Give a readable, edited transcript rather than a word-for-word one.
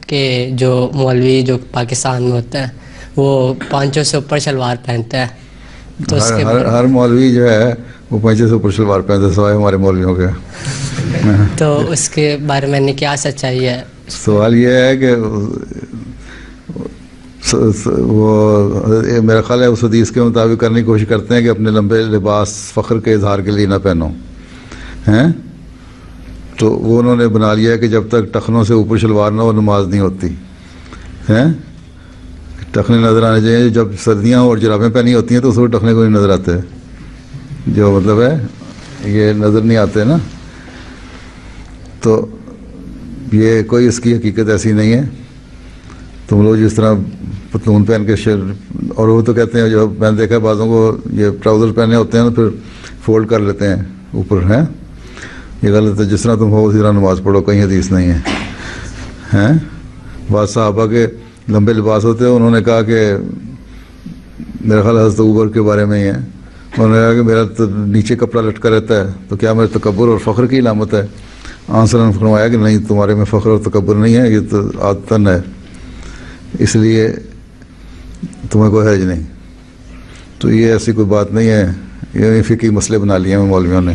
कि जो मौलवी जो पाकिस्तान में होता है वो 500 से ऊपर शलवार पहनता है, तो हर मौलवी जो है वो 500 से ऊपर शलवार पहनता है, सिवाय हमारे मौलवियों के। तो उसके बारे में क्या सच्चाई है? सवाल ये है कि वो मेरा ख्याल है उस हदीस के मुताबिक करने की कोशिश करते हैं कि अपने लंबे लिबास फ़ख्र के इजहार के लिए ना पहनो हैं। तो वो उन्होंने बना लिया है कि जब तक टखनों से ऊपर शलवार ना हो नमाज नहीं होती हैं। टखने नज़र आने चाहिए, जब सर्दियाँ और जुराबें पहनी होती हैं तो उसको टखने को नहीं नज़र आते, जो मतलब है ये नज़र नहीं आते ना। तो ये कोई इसकी हकीकत ऐसी नहीं है। तुम लोग जिस तरह पतलून पहन के और वो तो कहते हैं, जो मैंने देखा है बाज़ों को ये ट्राउज़र पहने होते हैं ना फिर फोल्ड कर लेते हैं ऊपर, हैं, ये गलत है। जिस तरह तुम हो उसी तरह नमाज़ पढ़ो, कहीं हदीस नहीं है हैं। बाद साहबा के लंबे लिबास होते हैं, उन्होंने कहा कि मेरा ख्याल हज़रत उमर के बारे में ही है, उन्होंने कहा कि मेरा तो नीचे कपड़ा लटका रहता है तो क्या मेरे तकब्बुर और फ़ख्र की इलामत है? आंसर ने फरमाया कि नहीं, तुम्हारे में फ़ख्र और तकब्बुर नहीं है, ये तो आदतन है, इसलिए तुम्हें कोई हर्ज नहीं। तो ये ऐसी कोई बात नहीं है, ये फ़िक़ही मसले बना लिए हैं मौलवियों ने।